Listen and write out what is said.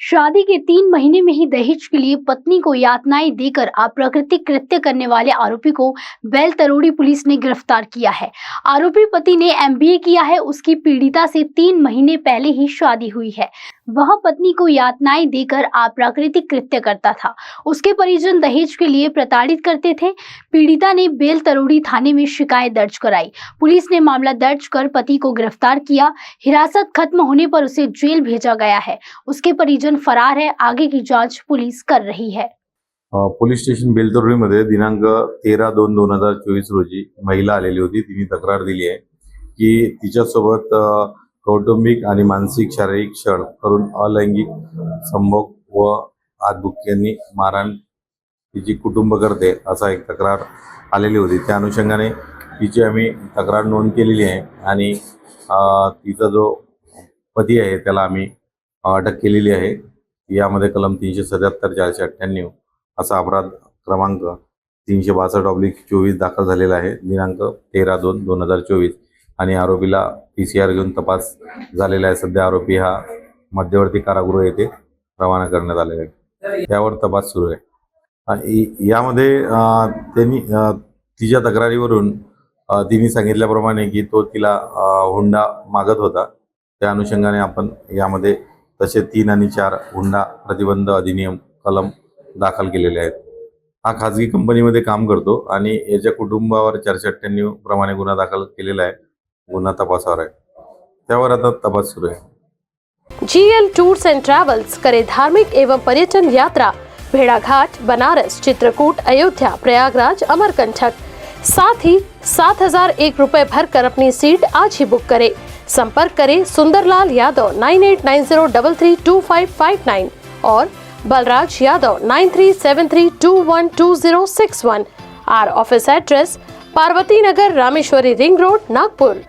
शादी के 3 महीने में ही दहेज के लिए पत्नी को यातनाएं देकर अप्राकृतिक कृत्य करने वाले आरोपी को बेलतरोड़ी पुलिस ने गिरफ्तार किया है। आरोपी पति ने MBA किया है। उसकी पीड़िता से 3 महीने पहले ही शादी हुई है। वह पत्नी को यातनाएं देकर अप्राकृतिक कृत्य करता था। उसके परिजन दहेज के लिए प्रताड़ित करते थे। पीड़िता ने बेलतरोड़ी थाने में शिकायत दर्ज कराई। पुलिस ने मामला दर्ज कर पति को गिरफ्तार किया। हिरासत खत्म होने पर उसे जेल भेजा गया है। उसके परिजन फरार है। आगे की जांच पुलिस कर रही है। पोलीस स्टेशन बेलतरोडीमध्ये दिनांक 13/2/2024 रोजी महिला आलेली होती। तिने तक्रार दिली आहे की तिच्यासोबत कौटुंबिक आणि मानसिक शारीरिक छळ करून अलैंगिक संभोग व हातबुक्क्यांनी मारहाण तिची कुटुंब करते असा एक तक्रार आलेली होती। त्या अनुषंगाने तिची आम्ही तक्रार नोंद केलेली आहे आणि तिचा जो पती आहे त्याला आम्ही अटक केलेली आहे। यामध्ये कलम 377 498 असा अपराध क्रमांक 362/24 दाखल झालेला आहे दिनांक 13/2/2024 आणि आरोपीला PCR घेऊन तपास झालेला आहे। सध्या आरोपी हा मध्यवर्ती कारागृह येथे रवाना करण्यात आलेला आहे। त्यावर तपास सुरू आहे आणि यामध्ये त्यांनी तिच्या तक्रारीवरून तिने सांगितल्याप्रमाणे की तो तिला हुंडा मागत होता। त्या अनुषंगाने आपण यामध्ये तसे 3 आणि 4 हुंडा प्रतिबंध अधिनियम कलम दाखल केलेले आहेत। हा खाजगी कंपनीमध्ये काम करतो आणि याच्या कुटुंबावर 498 प्रमाणे गुन्हा दाखल केलेला आहे। गुन्हा तपासावर आहे। त्यावर आता तपास सुरू आहे। GL टूर्स एंड ट्रैवल्स करे धार्मिक एवं पर्यटन यात्रा भेड़ाघाट, बनारस, चित्रकूट, अयोध्या, प्रयागराज, अमरकंटक। साथ ही 7,001 रुपए भरकर अपनी सीट आज ही बुक करें। संपर्क करें सुंदरलाल यादव 9890332559 और बलराज यादव 9373212061। आवर office address Parvati Nagar, Rameshwari ring road, Nagpur.